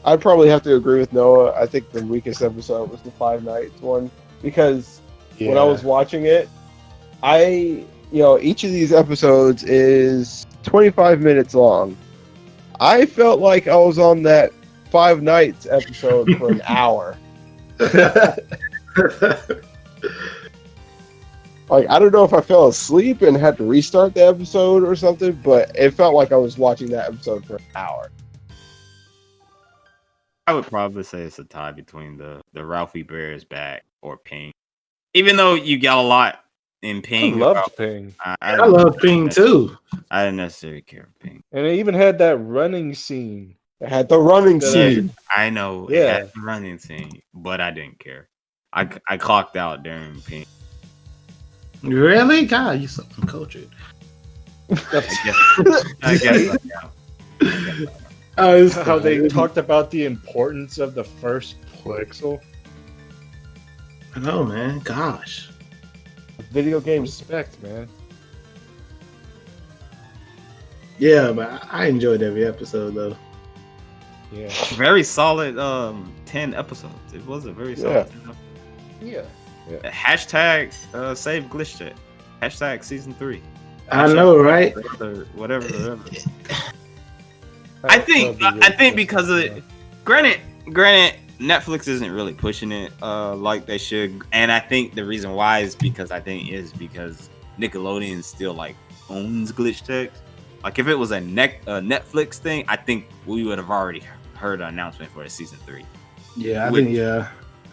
I'd probably have to agree with Noah. I think the weakest episode was the Five Nights one because when I was watching it, each of these episodes is 25 minutes long. I felt like I was on that Five Nights episode for an hour. Like, I don't know if I fell asleep and had to restart the episode or something, but it felt like I was watching that episode for an hour. I would probably say it's a tie between the Ralphie Bears back or Ping. Even though you got a lot in Ping. I loved Ping. I love Ping too. I didn't necessarily care for Ping. And it even had that running scene. It had the running scene. I know it Yeah. had the running scene, but I didn't care. I clocked out during Ping. Really? God, you so uncultured. I guess Oh, it's How they fine. talked about the importance of the first pixel. Oh man, gosh. Video games. Respect, man. Yeah, but I enjoyed every episode though. Yeah. very solid 10 episodes. It was a very solid 10 episodes. Yeah. Hashtag save glitch check. Hashtag season 3. I know, right? Whatever. I think because of it. Granted, Netflix isn't really pushing it like they should, and I think the reason why is because Nickelodeon still like owns glitch text. Like if it was a Netflix thing, I think we would have already heard an announcement for a season 3. Yeah,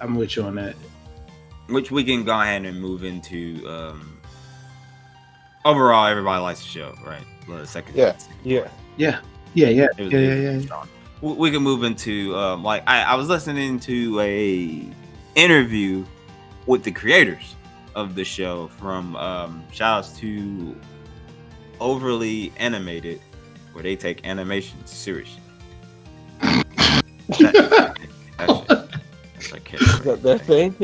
I'm with you on that. which we can go ahead and move into. Overall, everybody likes the show, right? The second. Yeah. We can move into like I was listening to a interview with the creators of the show from shout outs to Overly Animated, where they take animation seriously. That's their thing.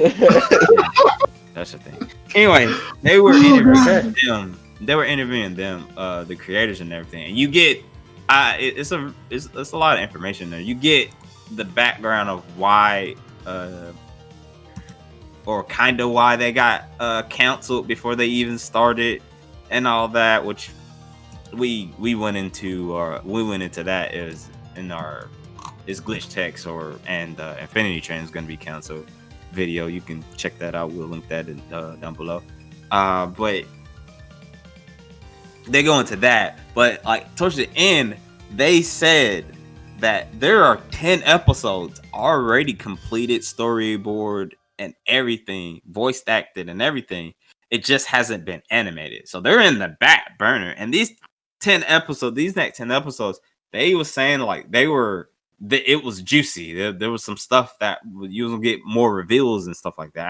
That's the thing. Anyway, they were interviewing them. They were interviewing them, the creators and everything. And you get, it's a lot of information there. You get the background of why, or kind of why they got canceled before they even started, and all that. Which we went into that is in our Glitch Techs and Infinity Train is going to be canceled video. You can check that out. We'll link that down below. But they go into that, but like towards the end, they said that there are 10 episodes already completed, storyboard and everything, voice acted and everything. It just hasn't been animated, so they're in the back burner. And these next 10 episodes, they were saying like it was juicy. There was some stuff that you will get more reveals and stuff like that.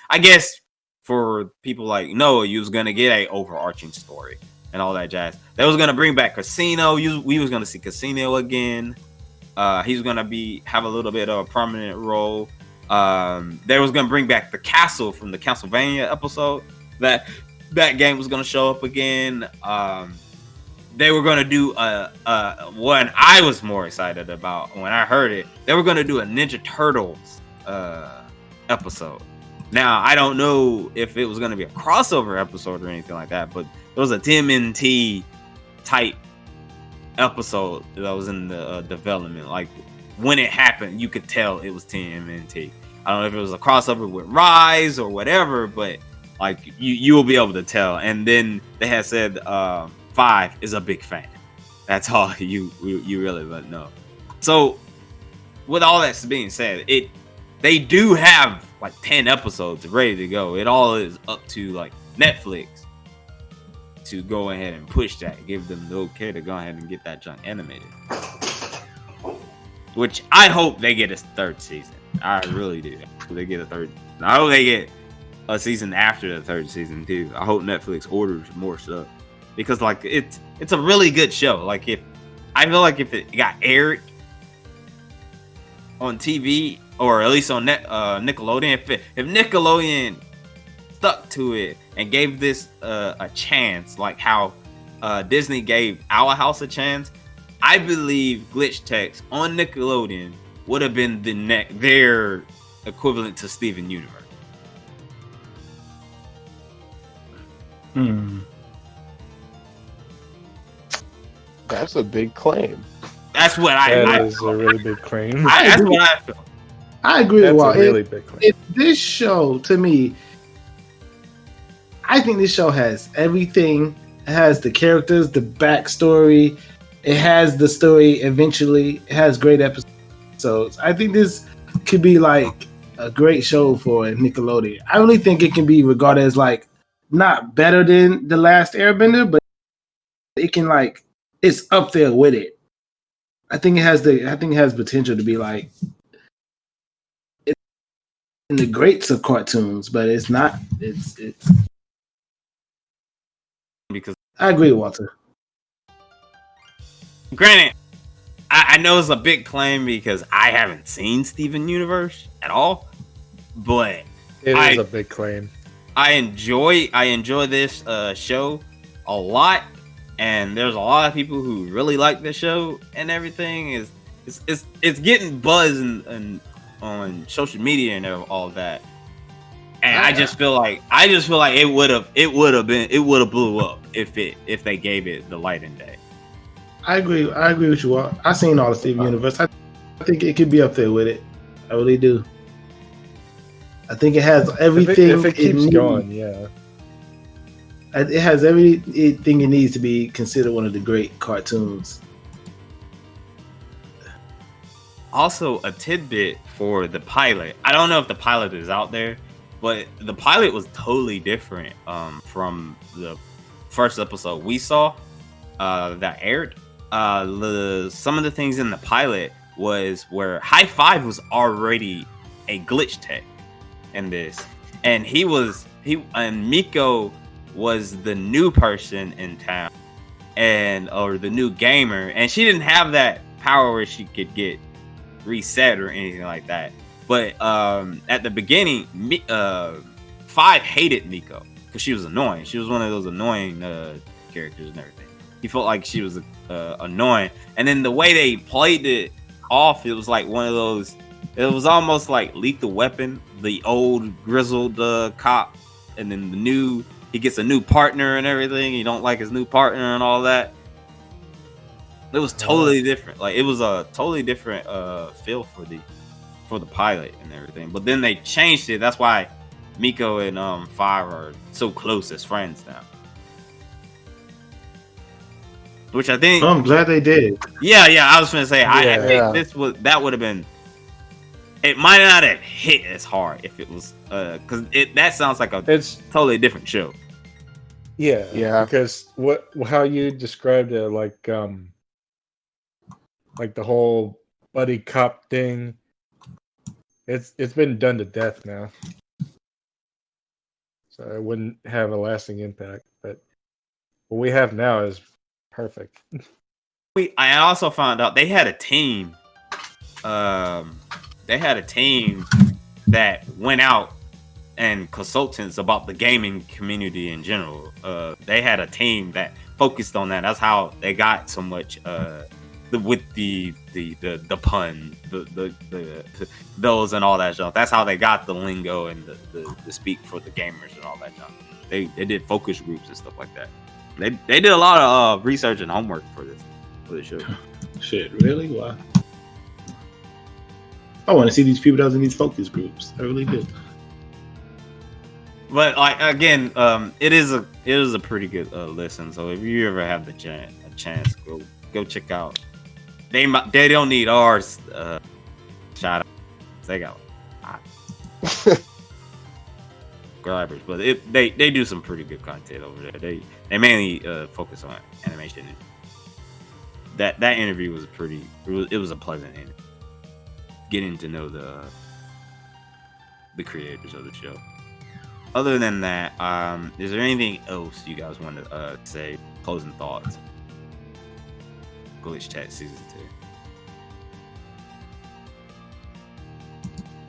I guess for people like Noah, you was gonna get a overarching story and all that jazz. They was gonna bring back Casino. We was gonna see Casino again. He's gonna have a little bit of a prominent role. They was gonna bring back the castle from the Castlevania episode. That game was gonna show up again. They were gonna do one I was more excited about when I heard it. They were gonna do a Ninja Turtles episode. Now I don't know if it was gonna be a crossover episode or anything like that, but it was a TMNT type episode that was in the development. Like when it happened, you could tell it was TMNT. I don't know if it was a crossover with Rise or whatever, but like you will be able to tell. And then they had said 5 is a big fan. That's all you really want to know. So with all that being said, they do have like 10 episodes ready to go. It all is up to like Netflix to go ahead and push that, give them the okay to go ahead and get that junk animated. Which I hope they get a third season. I really do. They get a third. I hope they get a season after the third season too. I hope Netflix orders more stuff, because like it's a really good show. Like if it got aired on TV or at least on Nickelodeon, if Nickelodeon stuck to it and gave this a chance, like how Disney gave Owl House a chance, I believe Glitch Techs on Nickelodeon would have been their equivalent to Steven Universe. That's a big claim. That's what That is a really big claim. That's what I feel. I agree with Walt. That's a really big claim. This show, to me, I think this show has everything. It has the characters, the backstory. It has the story eventually. It has great episodes. I think this could be like a great show for Nickelodeon. I really think it can be regarded as like not better than The Last Airbender, but it can like it's up there with it. I think it has potential to be like in the greats of cartoons, but it's not. It's because I agree, Walter. Granted, I know it's a big claim because I haven't seen Steven Universe at all, but it is a big claim. I enjoy this show a lot, and there's a lot of people who really like this show and everything. It's getting buzz and on social media and all that, and I just feel like it would have blew up if they gave it the light and day. I agree with you all. I've seen all the Steven Universe. I think it could be up there with it. I really do. I think it has everything. If it keeps going, yeah. It has everything it needs to be considered one of the great cartoons. Also, a tidbit for the pilot. I don't know if the pilot is out there, But the pilot was totally different from the first episode we saw that aired. Some of the things in the pilot was where High Five was already a glitch tech in this, and Miko was the new person in town, or the new gamer, and she didn't have that power where she could get reset or anything like that. But at the beginning, Five hated Miko because she was annoying. She was one of those annoying characters and everything. He felt like she was annoying, and then the way they played it off, it was like one of those. It was almost like Lethal Weapon, the old grizzled cop, and then he gets a new partner and everything. He don't like his new partner and all that. It was totally different. Like it was a totally different feel for the pilot and everything. But then they changed it. That's why Miko and Five are so close as friends now. Which I think I'm glad they did. Yeah. I was gonna say I think that would have been. It might not have hit as hard if it was because that sounds like it's totally different show. Yeah. Because how you described it, like the whole buddy cop thing, it's been done to death now. So it wouldn't have a lasting impact. But what we have now is perfect. I also found out they had a team. They had a team that went out and consultants about the gaming community in general. They had a team that focused on that. That's how they got so much with the pun, the those and all that stuff. That's how they got the lingo and the speak for the gamers and all that stuff. They did focus groups and stuff like that. They did a lot of research and homework for this show. Shit, really? Wow. I want to see these people that was in these focus groups. I really do. But like again, it is a pretty good listen. So if you ever have the chance, go check out. They don't need ours. Shout out. They got subscribers, but they do some pretty good content over there. They mainly focus on animation. That interview was it was a pleasant interview. Getting to know the creators of the show. Other than that, is there anything else you guys want to say? Closing thoughts. Glitch Chat Season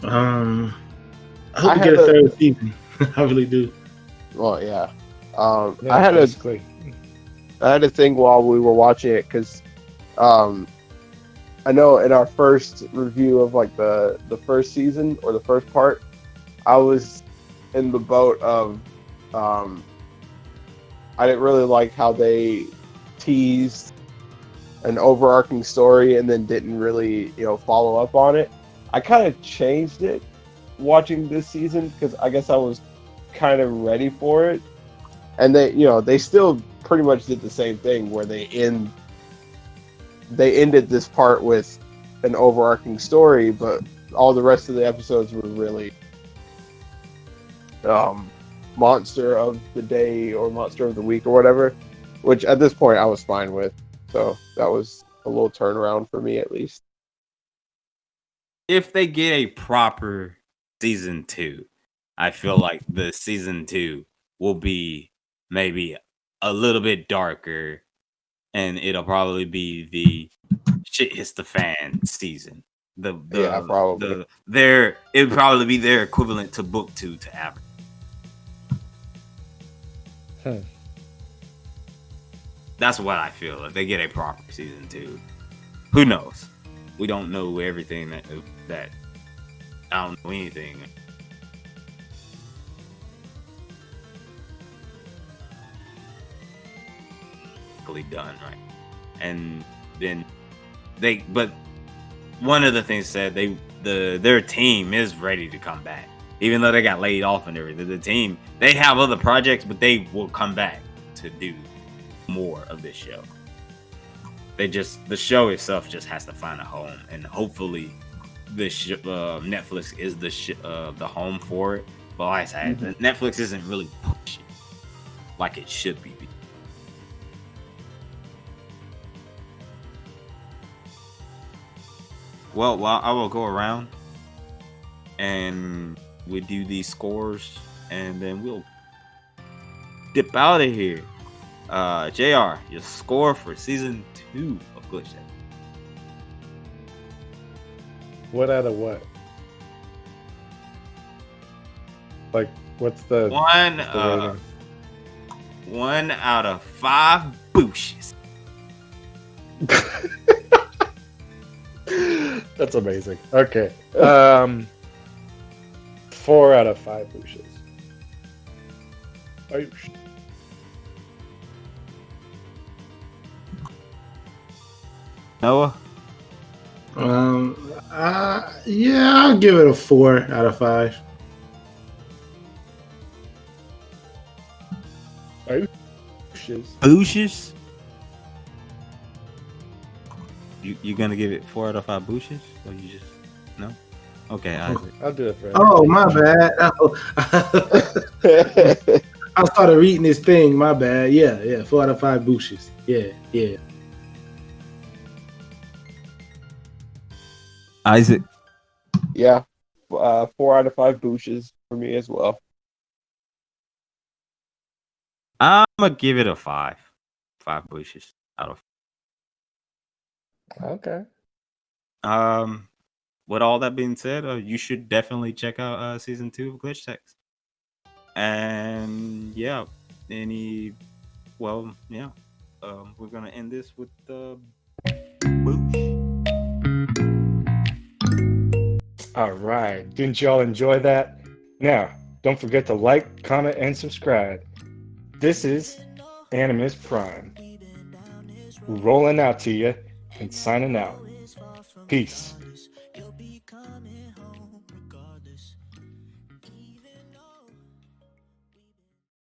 2. I hope we get a third season. I really do. Well, yeah. I had a thing while we were watching it because I know in our first review of like the first season or the first part, I was in the boat of I didn't really like how they teased an overarching story and then didn't really follow up on it. I kind of changed it watching this season because I guess I was kind of ready for it, and they still pretty much did the same thing where they ended this part with an overarching story, but all the rest of the episodes were really monster of the day or monster of the week or whatever, which at this point I was fine with. So that was a little turnaround for me, at least. If they get a proper season 2, I feel like the season 2 will be maybe a little bit darker, and it'll probably be the shit hits the fan season. Probably. It would probably be their equivalent to book 2 to average. That's what I feel. If they get a proper season 2, who knows? We don't know everything that I don't know anything. Done right, and then but one of the things said their team is ready to come back, even though they got laid off and everything. The team, they have other projects, but they will come back to do more of this show. The show itself just has to find a home, and hopefully this Netflix is the home for it. But like I said, Netflix isn't really pushing like it should be. Well, I will go around and we do these scores, and then we'll dip out of here. JR, your score for season 2 of Glitch Tech. What out of what? Like, what's the one out of 5 booshes. That's amazing. Okay. 4 out of 5 bushes. Noah? Yeah, I'll give it a 4 out of 5. Booshes? You gonna give it 4 out of 5 booshes? Or you just no? Okay, Isaac. I'll do it for Oh, my bad. Oh. I started reading this thing. My bad. Yeah. 4 out of 5 bushes. Yeah. Isaac. Yeah, 4 out of 5 bushes for me as well. I'm gonna give it a 5. 5 bushes out of. Okay. With all that being said, you should definitely check out season 2 of Glitch Techs. And yeah, we're gonna end this with the boosh. All right. Didn't y'all enjoy that? Now, don't forget to like, comment, and subscribe. This is AnimusPrime. Rolling out to you and signing out. Peace.